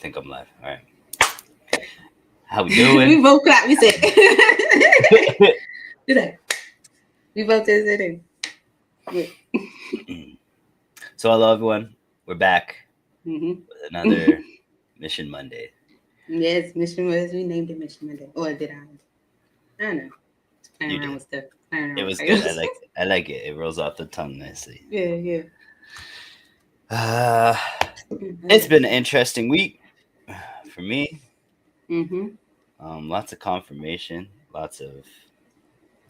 think I'm live. All right. How we doing? We both clap. We said, do that. We both did it. So hello everyone. We're back Mm-hmm. with another Mission Monday. Yes, Mission was. We named it Mission Monday. Or did I? I don't know. Just playing You around did. with stuff. Playing around It with was good. titles. I like it. It rolls off the tongue nicely. Yeah. Uh, it's been an interesting week for me. Mm-hmm. Lots of confirmation. Lots of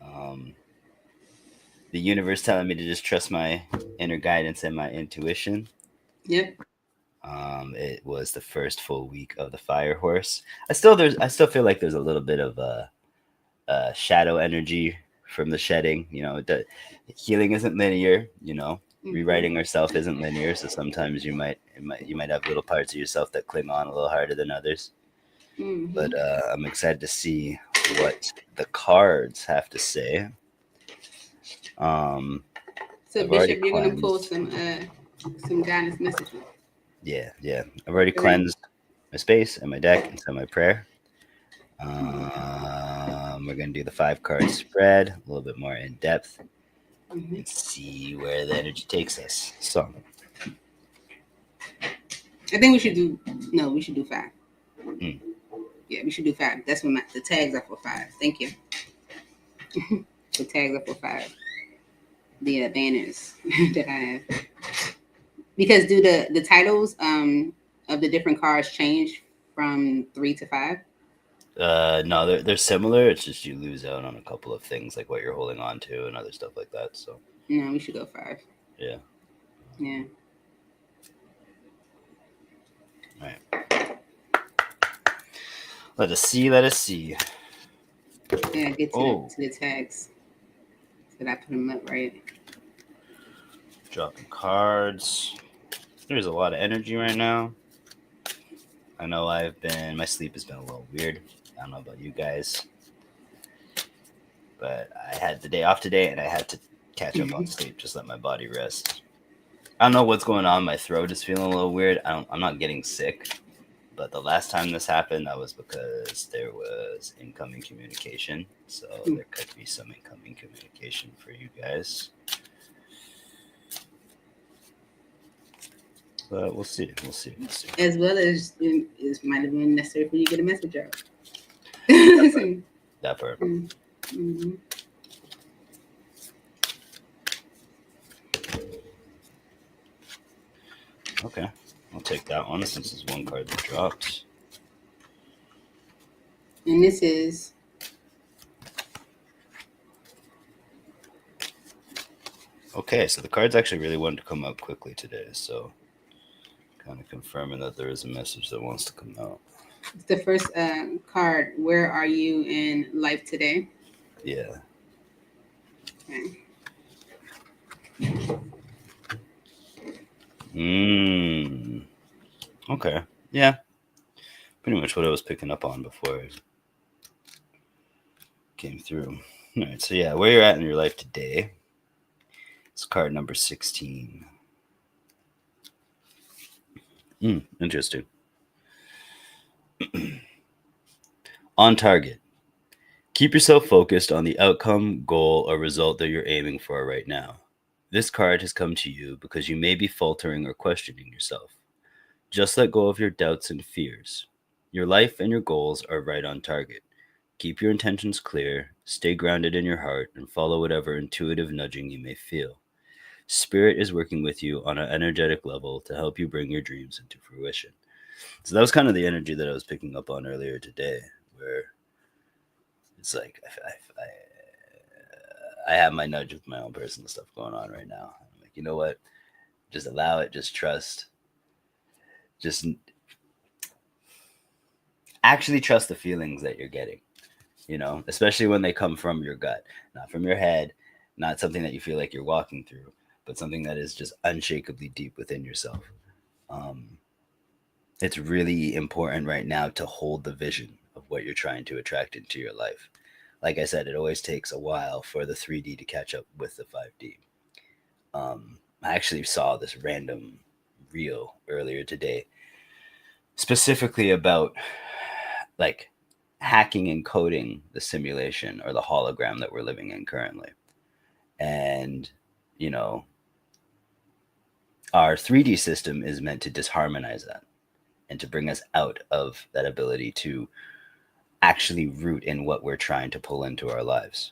um, the universe telling me to just trust my inner guidance and my intuition. Yep. It was the first full week of the Fire Horse. I still feel like there's a little bit of shadow energy from the shedding. Healing isn't linear. Rewriting ourselves isn't linear. So sometimes you might have little parts of yourself that cling on a little harder than others. Mm-hmm. But I'm excited to see what the cards have to say. So I've already Bishop, you're gonna pull cleansed. some guidance messages. Yeah. I've already Great. cleansed my space and my deck and some of my prayer. We're going to do the 5-card spread, a little bit more in depth, Mm-hmm. and see where the energy takes us. So, I think we should do. No, we should do 5. Mm. Yeah, we should do 5. That's what the tags are for 5. Thank you. The tags are for 5. The banners that I have. Because do the titles of the different cards change from 3 to 5? no, they're similar. It's just you lose out on a couple of things, like what you're holding on to and other stuff like that. So, No, we should go 5. yeah. Yeah. All right. Let us see. Yeah, get Oh. to the tags. Did I put them up right? Dropping cards. There's a lot of energy right now. I know my sleep has been a little weird. I don't know about you guys. But I had the day off today and I had to catch up on sleep, just let my body rest. I don't know what's going on. My throat is feeling a little weird. I'm not getting sick. But the last time this happened, that was because there was incoming communication. So there could be some incoming communication for you guys. But we'll see. As well as it might have been necessary for you to get a message out. That part. Mm-hmm. Okay. I'll take that one since it's one card that drops. And this is okay, so the cards actually really wanted to come out quickly today, so kind of confirming that there is a message that wants to come out. it's the first card. Where are you in life today? Yeah. Okay. Yeah. Pretty much what I was picking up on before it came through. All right, so yeah, where you're at in your life today. It's card number 16. Interesting. On target. Keep yourself focused on the outcome, goal, or result that you're aiming for right now. This card has come to you because you may be faltering or questioning yourself. Just let go of your doubts and fears. Your life and your goals are right on target. Keep your intentions clear, stay grounded in your heart, and follow whatever intuitive nudging you may feel. Spirit is working with you on an energetic level to help you bring your dreams into fruition. So that was kind of the energy that I was picking up on earlier today, where it's like I have my nudge with my own personal stuff going on right now. I'm like, you know what? Just allow it. Just trust. Just actually trust the feelings that you're getting, especially when they come from your gut, not from your head, not something that you feel like you're walking through, but something that is just unshakably deep within yourself. It's really important right now to hold the vision of what you're trying to attract into your life. Like I said, it always takes a while for the 3D to catch up with the 5D. I actually saw this random reel earlier today specifically about like hacking and coding the simulation or the hologram that we're living in currently. And, you know, our 3D system is meant to disharmonize that and to bring us out of that ability to actually root in what we're trying to pull into our lives.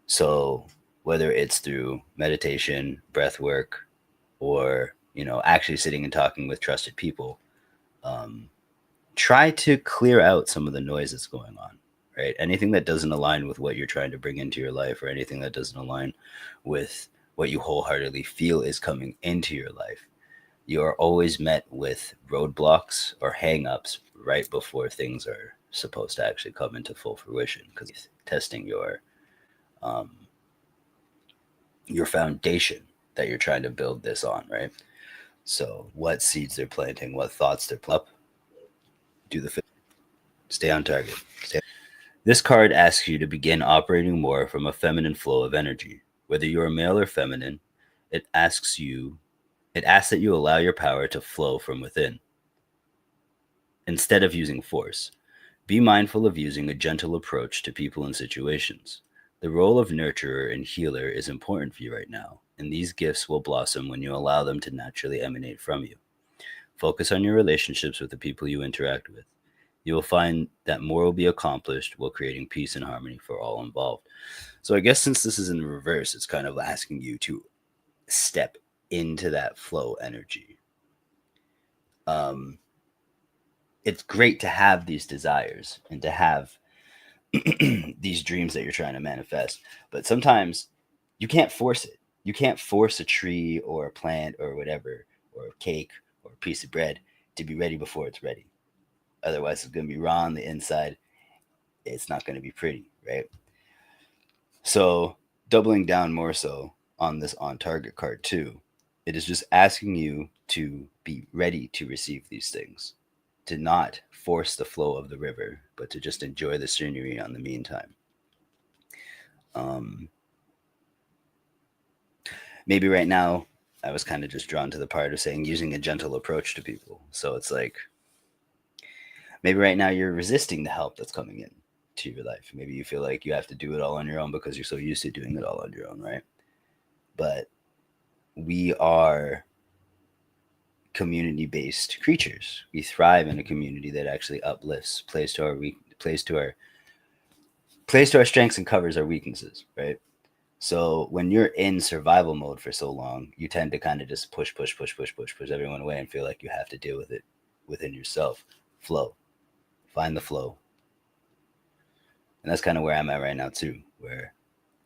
So whether it's through meditation, breath work, or, you know, actually sitting and talking with trusted people, try to clear out some of the noise that's going on, right? Anything that doesn't align with what you're trying to bring into your life, or anything that doesn't align with what you wholeheartedly feel is coming into your life, you are always met with roadblocks or hangups right before things are supposed to actually come into full fruition, because it's testing your foundation that you're trying to build this on, right? So what seeds they're planting, what thoughts they're up, do the stay on target. This card asks you to begin operating more from a feminine flow of energy. Whether you're male or feminine, it asks that you allow your power to flow from within. Instead of using force, be mindful of using a gentle approach to people and situations. The role of nurturer and healer is important for you right now, and these gifts will blossom when you allow them to naturally emanate from you. Focus on your relationships with the people you interact with. You will find that more will be accomplished while creating peace and harmony for all involved. So I guess since this is in reverse, it's kind of asking you to step into that flow energy. It's great to have these desires and to have these dreams that you're trying to manifest, but sometimes you can't force it. You can't force a tree or a plant or whatever, or a cake or a piece of bread to be ready before it's ready. Otherwise, it's going to be raw on the inside. It's not going to be pretty, right? So, doubling down more so on this on target card too, it is just asking you to be ready to receive these things, to not force the flow of the river, but to just enjoy the scenery on the meantime. Maybe right now, I was kind of just drawn to the part of saying using a gentle approach to people. So it's like, maybe right now you're resisting the help that's coming in to your life. Maybe you feel like you have to do it all on your own because you're so used to doing it all on your own, right? But we are community-based creatures. We thrive in a community that actually uplifts, plays to our strengths and covers our weaknesses, right? So when you're in survival mode for so long, you tend to kind of just push everyone away and feel like you have to deal with it within yourself. Flow. Find the flow. And that's kind of where I'm at right now too, where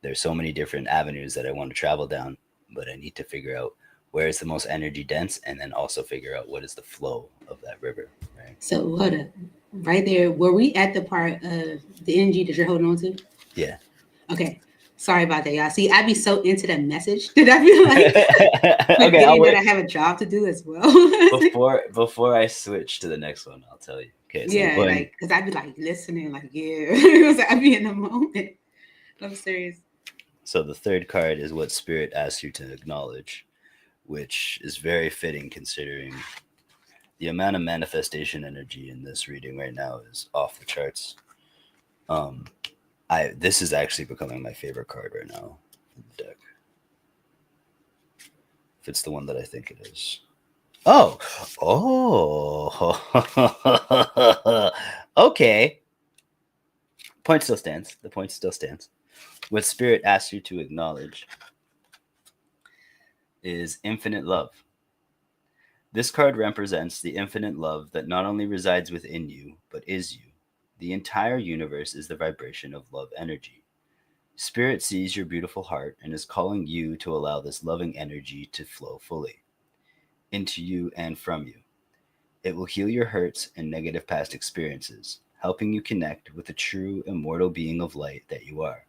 there's so many different avenues that I want to travel down, but I need to figure out where is the most energy dense, and then also figure out what is the flow of that river, right? So hold up. Right there, were we at the part of the energy that you're holding on to? Yeah. Okay. Sorry about that, y'all. See, I'd be so into that message that I feel like forgetting that I have a job to do as well. before I switch to the next one, I'll tell you. Okay. So yeah, like because I'd be like listening, like yeah, I'd be in the moment. I'm serious. So the third card is what Spirit asks you to acknowledge, which is very fitting considering the amount of manifestation energy in this reading right now is off the charts. This is actually becoming my favorite card right now in the deck. If it's the one that I think it is. Oh. Okay. Point still stands. The point still stands. What Spirit asks you to acknowledge is infinite love. This card represents the infinite love that not only resides within you, but is you. The entire universe is the vibration of love energy. Spirit sees your beautiful heart and is calling you to allow this loving energy to flow fully into you and from you. It will heal your hurts and negative past experiences, helping you connect with the true immortal being of light that you are.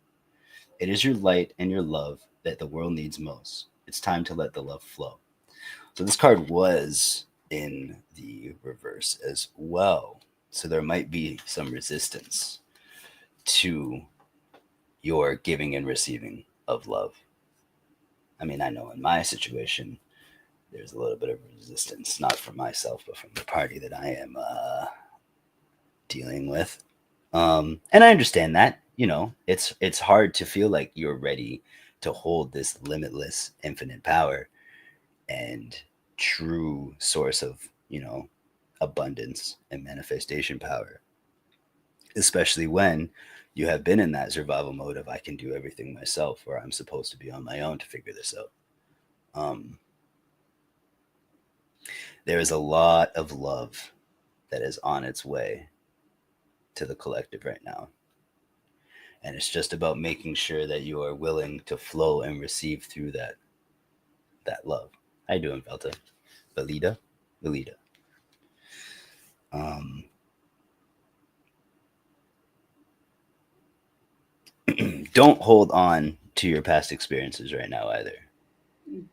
It is your light and your love that the world needs most. It's time to let the love flow. So this card was in the reverse as well. So there might be some resistance to your giving and receiving of love. I mean, I know in my situation, there's a little bit of resistance, not from myself, but from the party that I am dealing with. And I understand that, it's hard to feel like you're ready to hold this limitless, infinite power and true source of, abundance and manifestation power, especially when you have been in that survival mode of I can do everything myself, or I'm supposed to be on my own to figure this out. There is a lot of love that is on its way to the collective right now. And it's just about making sure that you are willing to flow and receive through that love. How you doing, Velta? Valida? Valida. Don't hold on to your past experiences right now either.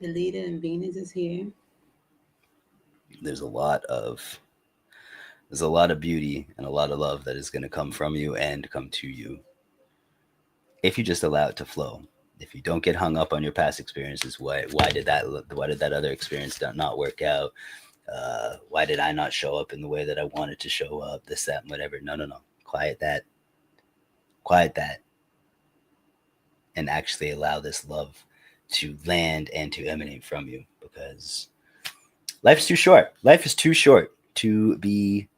Belita and Venus is here. There's a lot of beauty and a lot of love that is going to come from you and come to you if you just allow it to flow. If you don't get hung up on your past experiences, why did that other experience not work out? Why did I not show up in the way that I wanted to show up? This, that, whatever. No. Quiet that, and actually allow this love to land and to emanate from you, because life is too short. Life is too short to be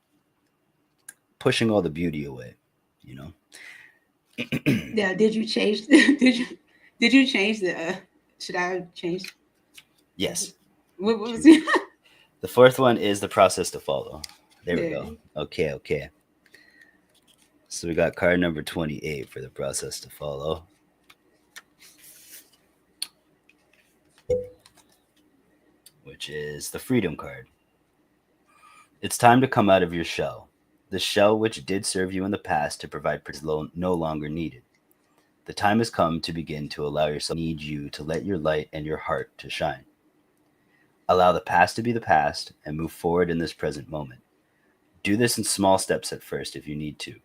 pushing all the beauty away, Yeah. Did you change? Did you change the? Should I have changed? Yes. What was it? The fourth one is the process to follow. There we go. Okay. So we got card number 28 for the process to follow. Which is the freedom card. It's time to come out of your shell. The shell which did serve you in the past to provide is no longer needed. The time has come to begin to allow yourself need you to let your light and your heart to shine. Allow the past to be the past and move forward in this present moment. Do this in small steps at first if you need to.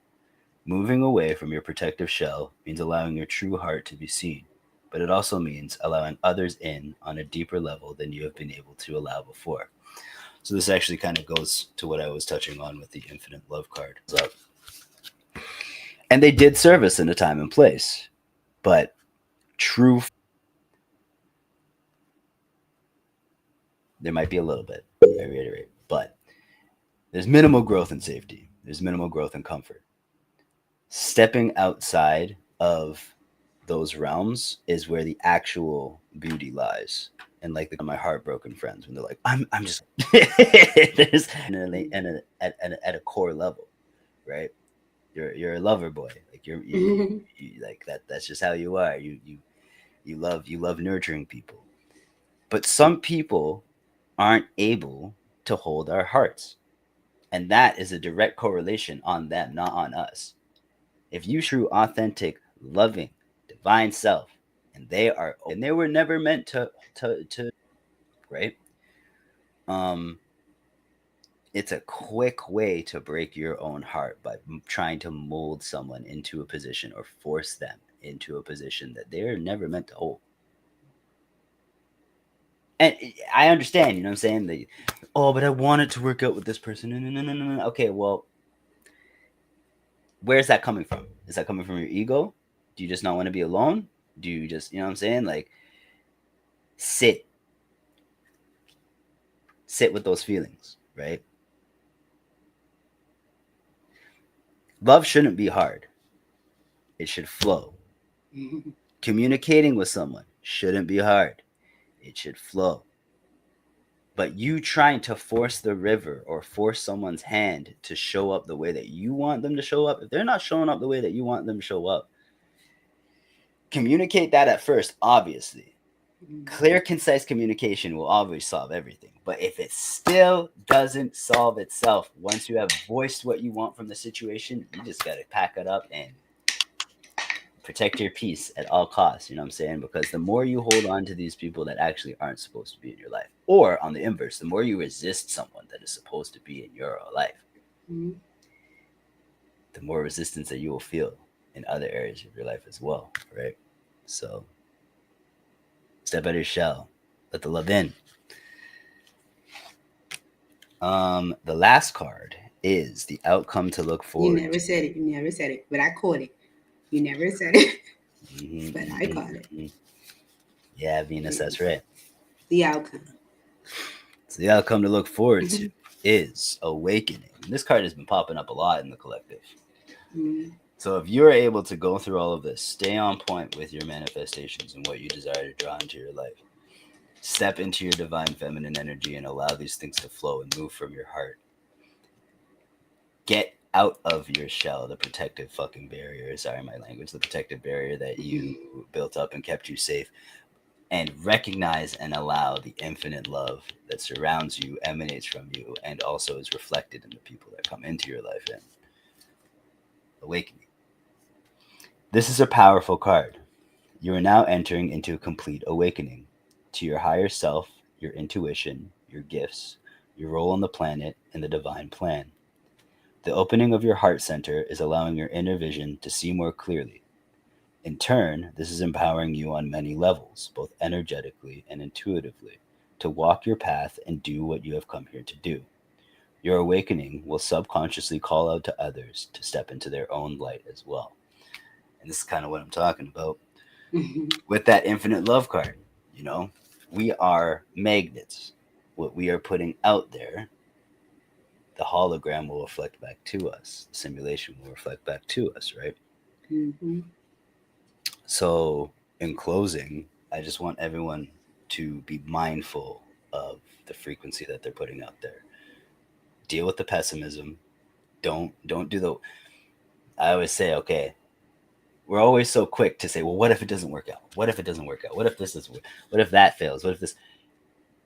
Moving away from your protective shell means allowing your true heart to be seen, but it also means allowing others in on a deeper level than you have been able to allow before. So this actually kind of goes to what I was touching on with the infinite love card. And they did serve us in a time and place, but true, there might be a little bit, I reiterate, but there's minimal growth and safety. There's minimal growth and comfort. Stepping outside of those realms is where the actual beauty lies. And like my heartbroken friends, when they're like, I'm just there's at a core level, right? You're a lover boy, like you like that. That's just how you are. You love nurturing people, but some people aren't able to hold our hearts, and that is a direct correlation on them, not on us. If you true, authentic, loving, divine self, and they were never meant to right? It's a quick way to break your own heart by trying to mold someone into a position or force them into a position that they're never meant to hold. And I understand, you know what I'm saying? But I wanted to work out with this person. No. Okay, well, where's that coming from? Is that coming from your ego? Do you just not want to be alone? Do you just, you know what I'm saying? Like, sit with those feelings, right? Love shouldn't be hard. It should flow. Communicating with someone shouldn't be hard. It should flow. But you trying to force the river or force someone's hand to show up the way that you want them to show up, if they're not showing up the way that you want them to show up, communicate that at first, obviously. Clear, concise communication will always solve everything. But if it still doesn't solve itself, once you have voiced what you want from the situation, you just got to pack it up and protect your peace at all costs. You know what I'm saying? Because the more you hold on to these people that actually aren't supposed to be in your life, or on the inverse, the more you resist someone that is supposed to be in your life, the more resistance that you will feel in other areas of your life as well, right? So step out of your shell, let the love in. The last card is the outcome to look You forward never to. said it. You never said it, but I caught it. You never said it, Mhm, but I mhm, caught it. mhm. Yeah, Venus, that's right. The outcome. So the outcome to look forward to Mhm. is awakening. And this card has been popping up a lot in the collective. Mhm. So if you're able to go through all of this, stay on point with your manifestations and what you desire to draw into your life. Step into your divine feminine energy and allow these things to flow and move from your heart. Get out of your shell, the protective fucking barrier. Sorry, my language. The protective barrier that you built up and kept you safe. And recognize and allow the infinite love that surrounds you, emanates from you, and also is reflected in the people that come into your life and awakening. This is a powerful card. You are now entering into a complete awakening to your higher self, your intuition, your gifts, your role on the planet, and the divine plan. The opening of your heart center is allowing your inner vision to see more clearly. In turn, this is empowering you on many levels, both energetically and intuitively, to walk your path and do what you have come here to do. Your awakening will subconsciously call out to others to step into their own light as well. And this is kind of what I'm talking about Mhm. with that infinite love card. You know, we are magnets. What we are putting out there, the hologram will reflect back to us. The simulation will reflect back to us, right? Mhm. So, in closing, I just want everyone to be mindful of the frequency that they're putting out there. Deal with the pessimism. Don't do the. I always say, okay, we're always so quick to say, well, what if it doesn't work out? What if it doesn't work out? What if this is? What if that fails? What if this?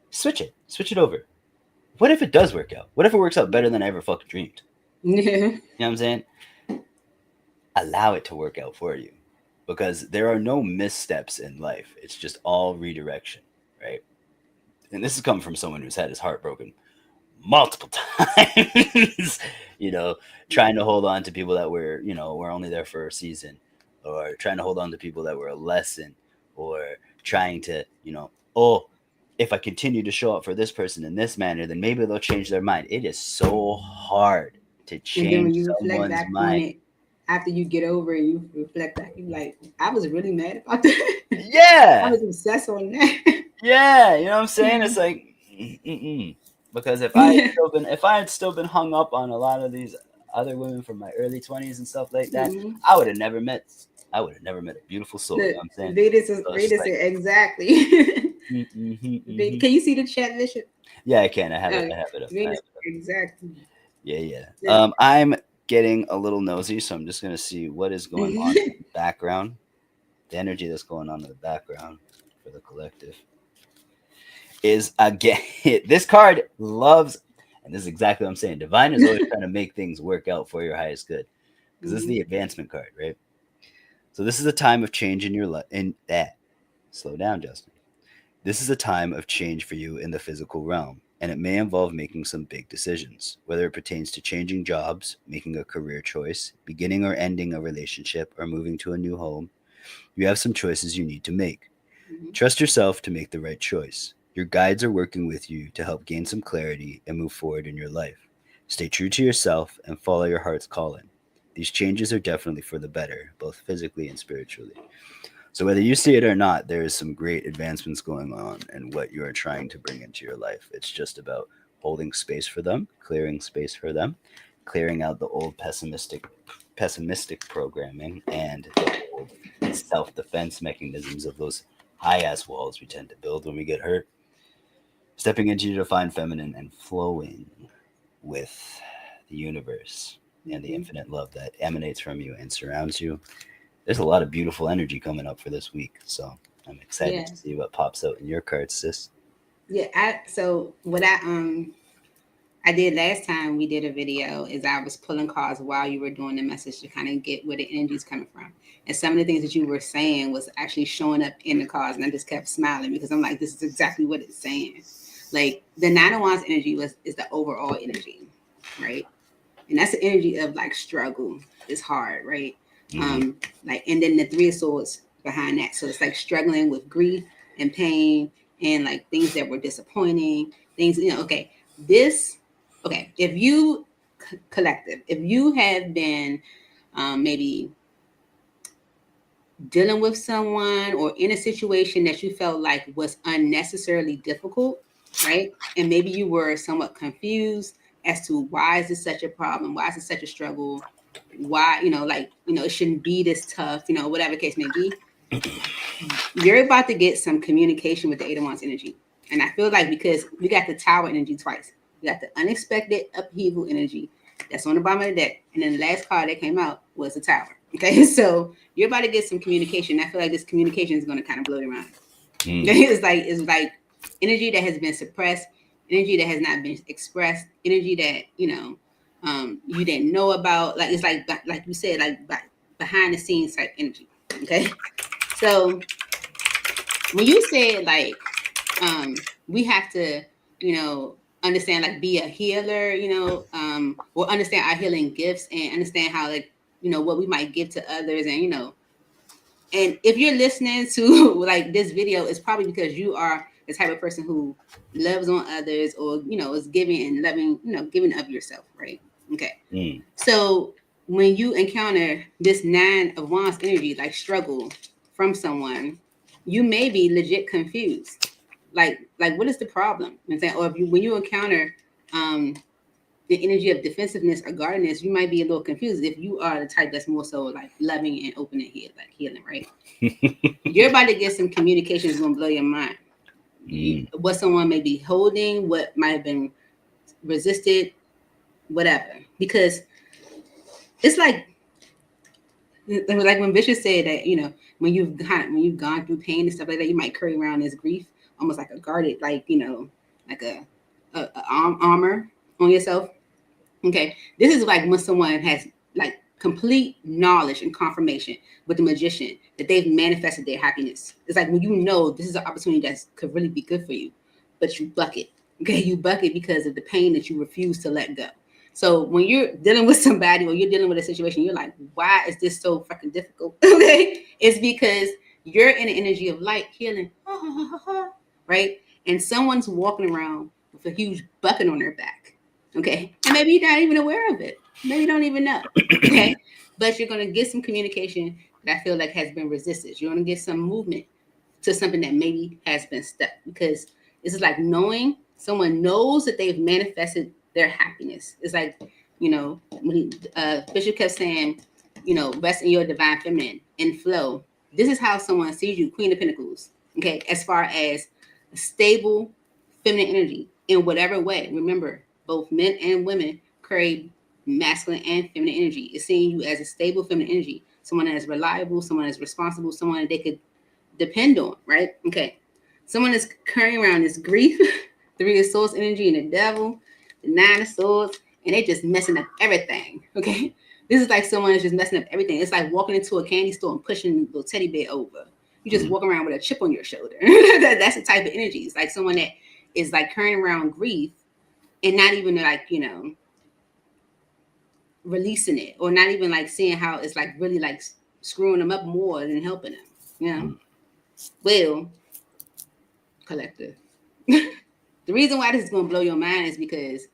Switch it over. What if it does work out? What if it works out better than I ever fucking dreamed? Yeah. You know what I'm saying? Allow it to work out for you, because there are no missteps in life. It's just all redirection, right? And this has come from someone who's had his heart broken multiple times, you know, trying to hold on to people that were only there for a season, or trying to hold on to people that were a lesson, or trying to, oh, if I continue to show up for this person in this manner, then maybe they'll change their mind. It is so hard to And then when change you reflect someone's back on mind. it, after you get over it, you reflect back, you like, I was really mad about that. I Yeah. was obsessed on that. Yeah, you know what I'm saying? It's like, mm-mm. Because if I had still been hung up on a lot of these other women from my early 20s and stuff like that, Mhm. I would have never met a beautiful soul. You know The what I'm saying? So it's Veda just like, said exactly. mm-hmm. Can you see the chat, Bishop? Yeah, I can. I have it. Uh, I have it up. Veda said exactly. Yeah, yeah. The- I'm getting a little nosy, so I'm just gonna see what is going on in the background, the energy that's going on in the background for the collective. Is again this card loves, and this is exactly what I'm saying. Divine is always trying to make things work out for your highest good, because this is the advancement card, right? So this is a time of change in your life. In that, slow down, Justin. This is a time of change for you in the physical realm, and it may involve making some big decisions, whether it pertains to changing jobs, making a career choice, beginning or ending a relationship, or moving to a new home. You have some choices you need to make. Mhm. Trust yourself to make the right choice. Your guides are working with you to help gain some clarity and move forward in your life. Stay true to yourself and follow your heart's calling. These changes are definitely for the better, both physically and spiritually. So, whether you see it or not, there is some great advancements going on in what you are trying to bring into your life. It's just about holding space for them, clearing space for them, clearing out the old pessimistic programming and the old self-defense mechanisms of those high-ass walls we tend to build when we get hurt. Stepping into your divine feminine and flowing with the universe and the Mhm. infinite love that emanates from you and surrounds you. There's a lot of beautiful energy coming up for this week, so I'm excited Yeah, to see what pops out in your cards, sis. yeah. So what I did last time we did a video is I was pulling cards while you were doing the message to kind of get where the energy's coming from. And some of the things that you were saying was actually showing up in the cards, and I just kept smiling because I'm like, this is exactly what it's saying. Like the Nine of Wands energy is the overall energy, right? And that's the energy of like struggle. It's hard, right? Mm-hmm. Like, and then the Three of Swords behind that. So it's like struggling with grief and pain and like things that were disappointing, things, okay, this Okay, if you collective, if you have been maybe dealing with someone or in a situation that you felt like was unnecessarily difficult, right? And maybe you were somewhat confused as to why is this such a problem? Why is it such a struggle? Why, it shouldn't be this tough, whatever the case may be. You're about to get some communication with the Eight of Wands energy. And I feel like because we got the Tower energy twice, we got the unexpected upheaval energy that's on the bottom of the deck. And then the last card that came out was the Tower. Okay, so you're about to get some communication. I feel like this communication is going to kind of blow your mind. It's like energy that has been suppressed, energy that has not been expressed, energy that you didn't know about. Like it's like you said, like behind the scenes type energy. Okay, so when you said like we have to understand, like be a healer, or understand our healing gifts and understand how like what we might give to others, and and if you're listening to like this video, it's probably because you are the type of person who loves on others, or is giving and loving, giving of yourself, right? Okay. So when you encounter this Nine of Wands energy, like struggle from someone, you may be legit confused. Like what is the problem? You know what I'm saying? Or if when you encounter the energy of defensiveness or guardedness, you might be a little confused if you are the type that's more so like loving and open and healing, right? You're about to get some communication that's gonna blow your mind. What someone may be holding, what might have been resisted, whatever. Because it's like when Bishop said that, when you've gone through pain and stuff like that, you might carry around this grief almost like a guarded, like like a armor on yourself. Okay, this is like when someone has like complete knowledge and confirmation with the Magician that they've manifested their happiness. It's like when this is an opportunity that could really be good for you, but you buck it. Okay, you buck it because of the pain that you refuse to let go. So when you're dealing with somebody or you're dealing with a situation, you're like, why is this so fucking difficult? Okay, it's because you're in an energy of light, healing, right? And someone's walking around with a huge bucket on their back. Okay, and maybe you're not even aware of it. Maybe you don't even know. Okay, but you're going to get some communication that I feel like has been resisted. You're going to get some movement to something that maybe has been stuck, because this is like knowing someone knows that they've manifested their happiness. It's like, when Bishop kept saying, rest in your divine feminine and flow. This is how someone sees you, Queen of Pentacles. Okay, as far as a stable feminine energy in whatever way. Remember, both men and women crave masculine and feminine energy. It's seeing you as a stable feminine energy, someone that is reliable, someone that's responsible, someone that they could depend on, right? Okay. Someone is carrying around this grief, Three of Swords energy, and the Devil, the Nine of Swords, and they just messing up everything. Okay. This is like someone is just messing up everything. It's like walking into a candy store and pushing a little teddy bear over. You just walk around with a chip on your shoulder. That's the type of energy. It's like someone that is like carrying around grief and not even like, releasing it, or not even like seeing how it's like really like screwing them up more than helping them. Well, collective. The reason why this is going to blow your mind is because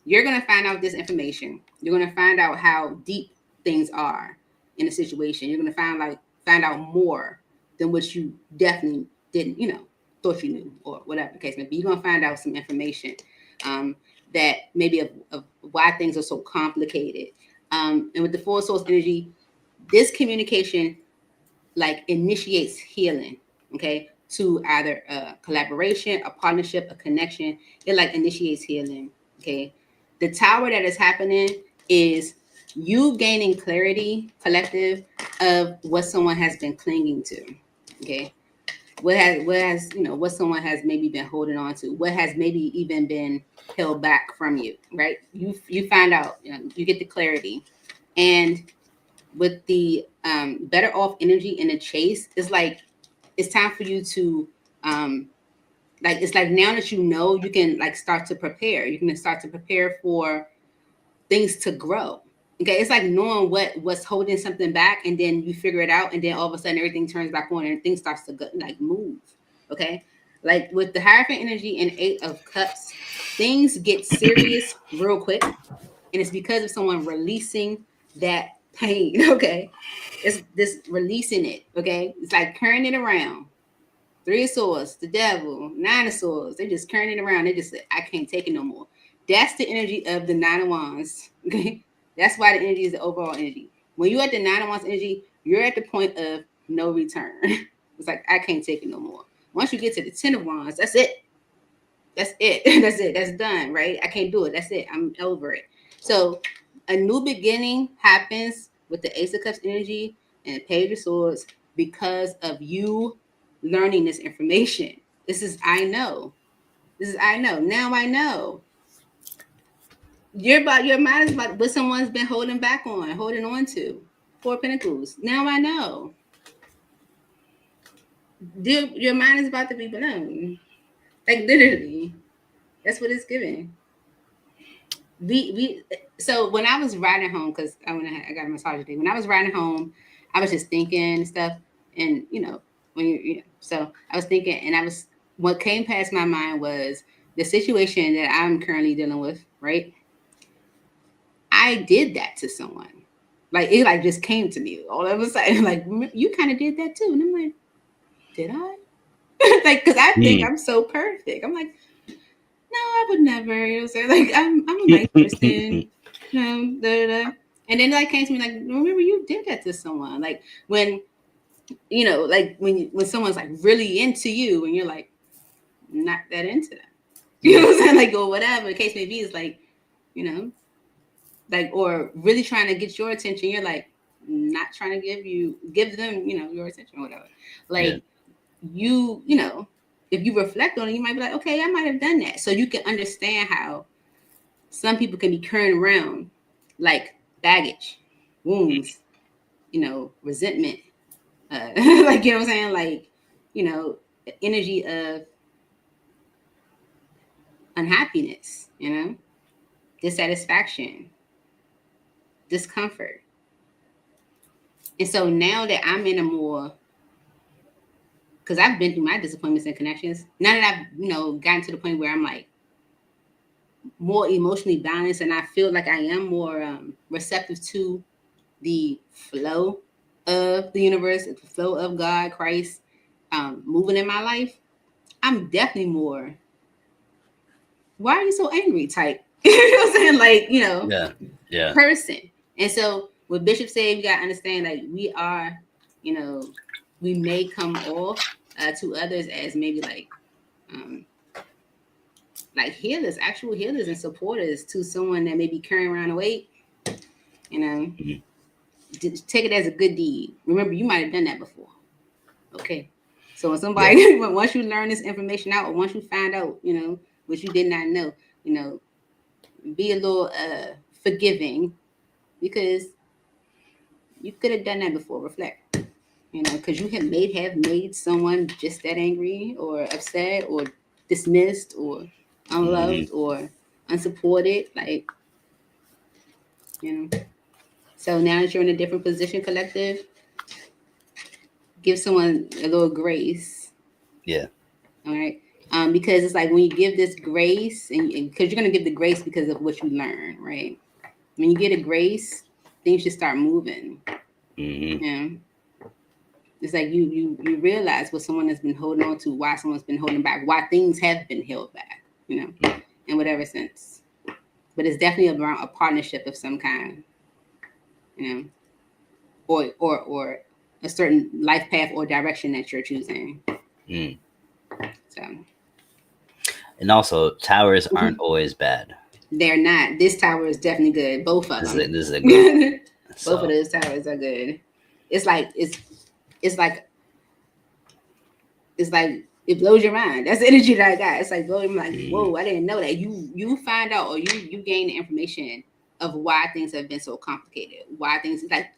you're going to find out this information. You're going to find out how deep things are in a situation. You're going to find out more than what you definitely didn't, thought you knew, or whatever the case may be. You're going to find out some information that maybe of why things are so complicated. And with the Four of Swords energy, this communication like initiates healing, okay, to either a collaboration, a partnership, a connection. It like initiates healing, okay. The Tower that is happening is you gaining clarity, collective, of what someone has been clinging to, okay. What someone has maybe been holding on to, what has maybe even been held back from you, right? You find out, you get the clarity. And with the better off energy in the chase, it's like it's time for you to like, it's like now that you can like start to prepare. You can start to prepare for things to grow. Okay, it's like knowing what's holding something back, and then you figure it out, and then all of a sudden everything turns back on and things starts to go, like move. Okay, Like with the Hierophant energy and 8 of Cups, things get serious real quick. And it's because of someone releasing that pain. Okay. It's this releasing it. Okay. It's like carrying it around. 3 of Swords, the Devil, 9 of Swords. They just carrying it around. They just say, I can't take it no more. That's the energy of the 9 of Wands. Okay. That's why the energy is the overall energy. When you're at the 9 of Wands energy, you're at the point of no return. It's like, I can't take it no more. Once you get to the 10 of Wands, that's it. That's it. That's it. That's done, right? I can't do it. That's it. I'm over it. So a new beginning happens with the Ace of Cups energy and the Page of Swords because of you learning this information. This is I know. This is I know. Now I know. Your mind is about what someone's been holding on to. 4 Pentacles. Now I know. Your mind is about to be blown. Like literally. That's what it's giving. So when I was riding home, because I got a massage today. When I was riding home, I was just thinking and stuff, and so I was thinking, and what came past my mind was the situation that I'm currently dealing with. Right, I did that to someone, like it like just came to me all of a sudden, like you kind of did that too, and I'm like, did I? Like, because I think I'm so perfect. I'm like, no, I would never. You know what I'm saying? Like, I'm a nice person. And then like came to me like, remember you did that to someone. Like when, like when someone's like really into you and you're like not that into them. You know what I'm saying? Like, or whatever the case may be, is like, like, or really trying to get your attention. You're like not trying to give them, your attention or whatever. Like if you reflect on it, you might be like, okay, I might have done that. So you can understand how some people can be carrying around like baggage, wounds, resentment, like, you know what I'm saying? Like, the energy of unhappiness, dissatisfaction, discomfort. And so now that I'm in a more, because I've been through my disappointments and connections, now that I've, gotten to the point where I'm like more emotionally balanced and I feel like I am more receptive to the flow of the universe, the flow of God, Christ, moving in my life, I'm definitely more, why are you so angry type? You know what I'm saying? Like, yeah. person. And so what Bishop said, we got to understand, like, we are, we may come off to others as maybe like healers, actual healers and supporters to someone that may be carrying around a weight, take it as a good deed. Remember, you might have done that before. Okay. So when somebody, once you learn this information out, or once you find out, what you did not know, be a little forgiving, because you could have done that before. Reflect, because you may have made someone just that angry or upset or dismissed or unloved or unsupported, like, So now that you're in a different position, collective, give someone a little grace. Yeah. All right. Because it's like when you give this grace, and because you're going to give the grace because of what you learn, right? When you get a grace, things just start moving. Yeah. It's like you realize what someone has been holding on to, why someone's been holding back, why things have been held back, in whatever sense. But it's definitely around a partnership of some kind, or a certain life path or direction that you're choosing. So. And also, towers aren't always bad. They're not. This tower is definitely good. Both of them. This is a good. Both of those towers are good. It's like it blows your mind. That's the energy that I got. It's like blowing like, whoa, I didn't know that. You find out, or you gain the information of why things have been so complicated. Why things why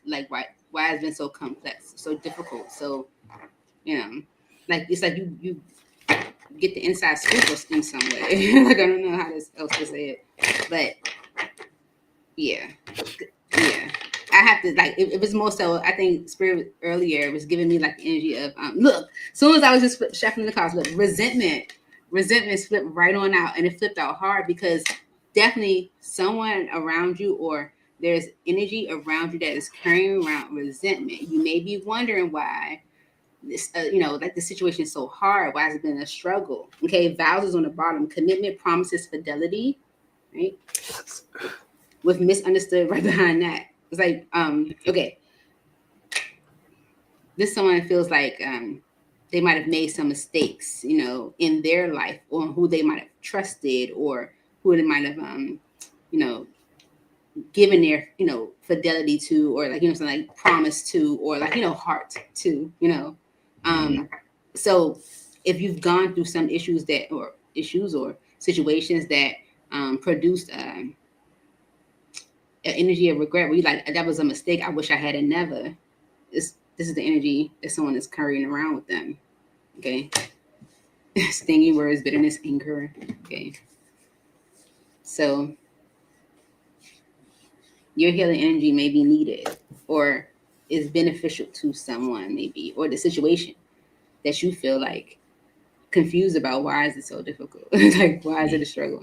it's been so complex, so difficult. So, like it's like you get the inside scoop in some way. Like, I don't know how else to say it, but yeah. I have to like it was more so. I think spirit earlier was giving me like the energy of look. As soon as I was just shuffling the cards, look, resentment flipped right on out, and it flipped out hard because definitely someone around you or there's energy around you that is carrying around resentment. You may be wondering why this, like the situation is so hard. Why has it been a struggle? Okay, vows is on the bottom. Commitment, promises, fidelity, right? With misunderstood right behind that. It's like, okay, this someone feels like they might have made some mistakes, in their life, or who they might have trusted, or who they might have, given their, fidelity to, or like, something like promise to, or like, heart to, So if you've gone through some issues or situations that produced an energy of regret, where you like, that was a mistake, I wish I had it never. This is the energy that someone is carrying around with them. Okay. Stinging words, bitterness, anger. Okay. So your healing energy may be needed or is beneficial to someone, maybe, or the situation that you feel like confused about. Why is it so difficult? Like, why is it a struggle?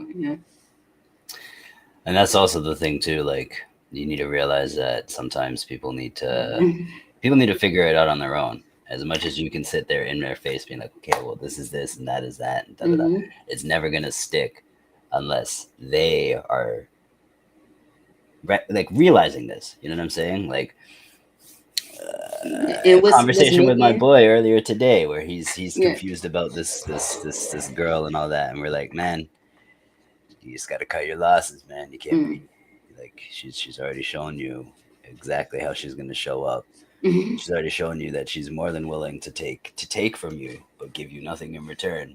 And that's also the thing too. Like, you need to realize that sometimes people need to figure it out on their own. As much as you can sit there in their face being like, okay, well, this is this and that is that, and da-da-da. It's never gonna stick unless they are like realizing this. You know what I'm saying? Like, conversation with my boy earlier today where he's confused about this girl and all that, and we're like, man, you just got to cut your losses, man. You can't be like, she's already shown you exactly how she's going to show up. She's already shown you that she's more than willing to take from you, but give you nothing in return.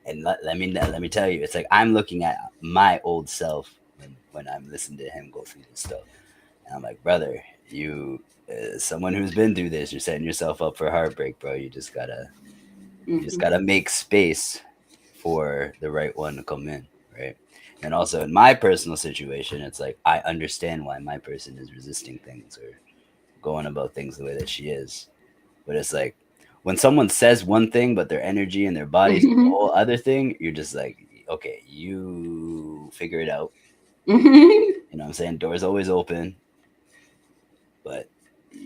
And let me tell you, it's like I'm looking at my old self when I'm listening to him go through this stuff, and I'm like, brother, you, someone who's been through this, you're setting yourself up for heartbreak, bro. You just gotta make space for the right one to come in, right? And also in my personal situation, it's like I understand why my person is resisting things or going about things the way that she is. But it's like when someone says one thing, but their energy and their body's a whole other thing, you're just like, okay, you figure it out. You know what I'm saying? Doors always open, but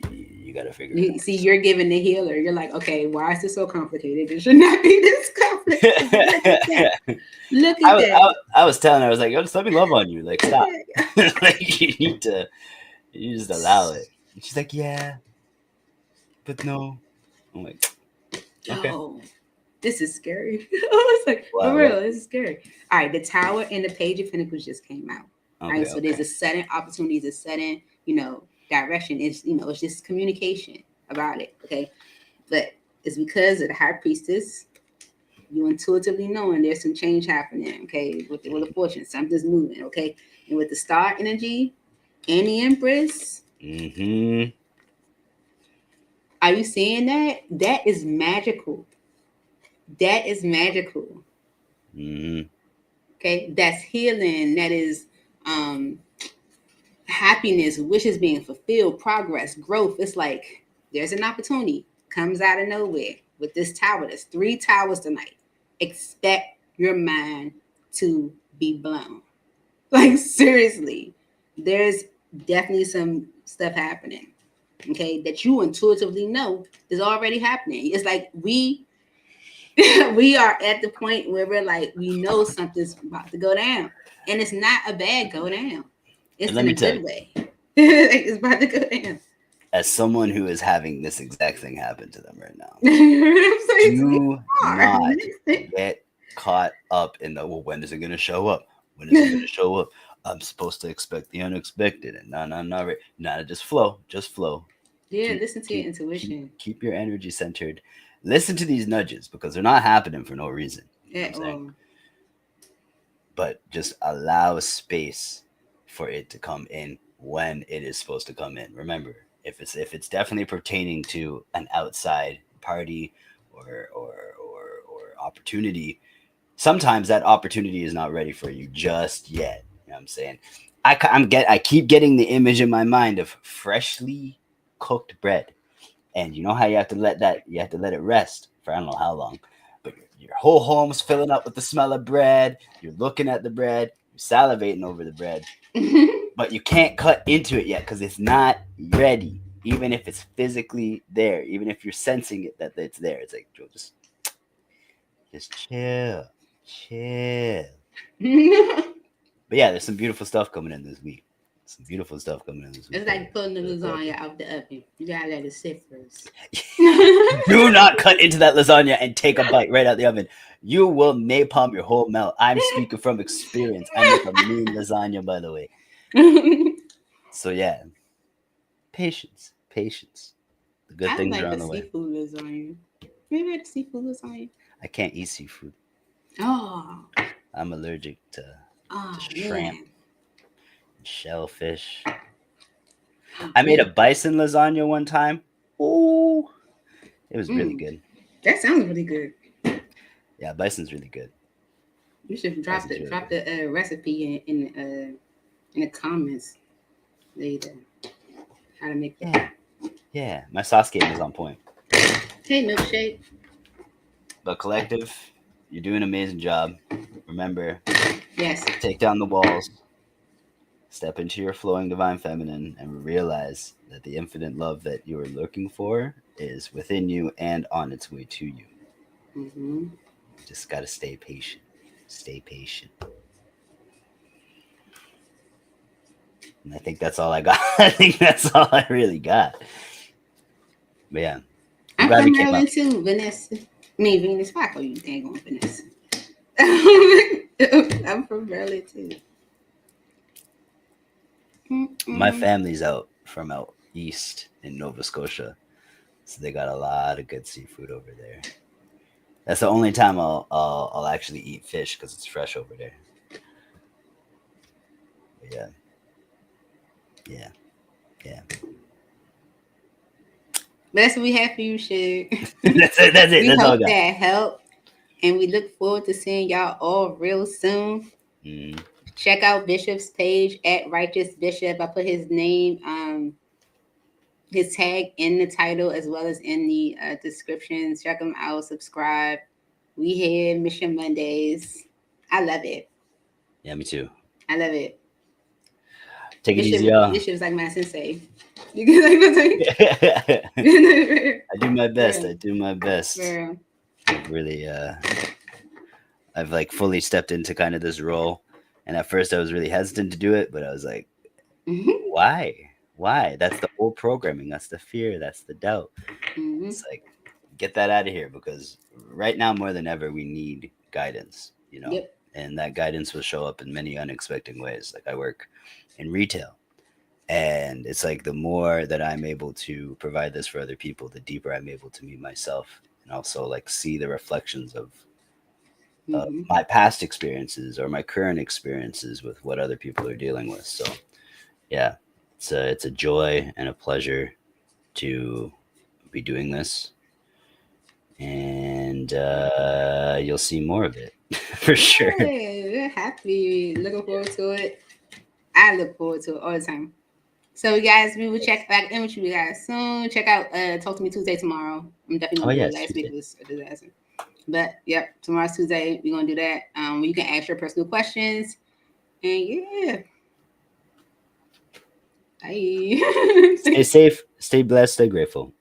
you got to figure it out. See, you're giving the healer. You're like, okay, why is this so complicated? It should not be this complicated. Look at that. I was telling her, I was like, yo, just let me love on you. Like, stop. Like, you just allow it. And she's like, yeah, but no. I'm like, okay. Oh, this is scary. I was like, wow, for real, this is scary. All right, the Tower and the Page of Pentacles just came out. Okay, right, so there's a sudden opportunity, a sudden, direction. It's it's just communication about it. Okay, but it's because of the High Priestess. You intuitively knowing there's some change happening. Okay, with the Wheel of Fortune, something's moving. Okay, and with the Star energy and the Empress. Are you seeing that? That is magical. That is magical. Okay, that's healing. That is happiness, wishes being fulfilled, progress, growth. It's like there's an opportunity, comes out of nowhere with this tower. There's 3 towers tonight. Expect your mind to be blown. Like, seriously, there's definitely some stuff happening, okay, that you intuitively know is already happening. It's like we are at the point where we're like, we know something's about to go down, and it's not a bad go down. It's in a good way. It's about to go down. As someone who is having this exact thing happen to them right now, do not get caught up in the, well, when is it going to show up? When is it going to show up? I'm supposed to expect the unexpected, and no, just flow. Yeah, listen to your intuition. Keep your energy centered. Listen to these nudges because they're not happening for no reason. But just allow space for it to come in when it is supposed to come in. Remember, if it's definitely pertaining to an outside party or opportunity, sometimes that opportunity is not ready for you just yet. You know what I'm saying? I keep getting the image in my mind of freshly cooked bread, and you know how you have to let it rest for I don't know how long, but your whole home's filling up with the smell of bread. You're looking at the bread, you're salivating over the bread, but you can't cut into it yet because it's not ready. Even if it's physically there, even if you're sensing it that it's there, it's like Joe, just chill. But yeah, there's some beautiful stuff coming in this week. It's like pulling the lasagna out the oven. You gotta let it sit first. Do not cut into that lasagna and take a bite right out the oven. You will napalm your whole mouth. I'm speaking from experience. I make a mean lasagna, by the way. So yeah, patience. The good I things like are on the the way. seafood lasagna. Maybe had seafood lasagna. I can't eat seafood. Oh. I'm allergic to shrimp, Man. shellfish. I made a bison lasagna one time. Ooh, it was really good. That sounds really good. Yeah, bison's really good. You should drop the recipe in the comments later. How to make that. Yeah, my sauce game is on point. Hey, milkshake. But collective, you're doing an amazing job. Remember, yes, take down the walls, step into your flowing divine feminine, and realize that the infinite love that you are looking for is within you and on its way to you. Mm-hmm. Just got to stay patient. And I think that's all I got. I think that's all I really got. But yeah. I'm from Maryland too, Vanessa. Venus. Why call you dang on Vanessa? I'm from Maryland too. My family's out east in Nova Scotia, so they got a lot of good seafood over there. That's the only time I'll actually eat fish because it's fresh over there. But yeah. But that's what we have for you, shit. That's it. We That's hope that helped, and we look forward to seeing y'all all real soon. Check out Bishop's page at Righteous Bishop. I put his name, his tag in the title as well as in the description. Check him out. Subscribe. We here Mission Mondays. I love it. Yeah, me too. I love it. Take it easy, y'all. Bishop's like my sensei. I do my best. Yeah. I've really I've like fully stepped into kind of this role, and at first I was really hesitant to do it, but I was like, why that's the old programming, that's the fear, that's the doubt. It's like, get that out of here, because right now more than ever we need guidance, and that guidance will show up in many unexpected ways. Like, I work in retail, and it's like the more that I'm able to provide this for other people, the deeper I'm able to meet myself, and also like see the reflections of my past experiences or my current experiences with what other people are dealing with. So yeah, it's a joy and a pleasure to be doing this, and you'll see more of it for sure. We're happy, looking forward to it. I look forward to it all the time. So, guys, we will check back in with you guys soon. Check out Talk to Me Tuesday tomorrow. I'm definitely going to do it. Last week was a disaster. But, yep, tomorrow's Tuesday. We're going to do that. You can ask your personal questions. And, yeah. Bye. Stay safe, stay blessed, stay grateful.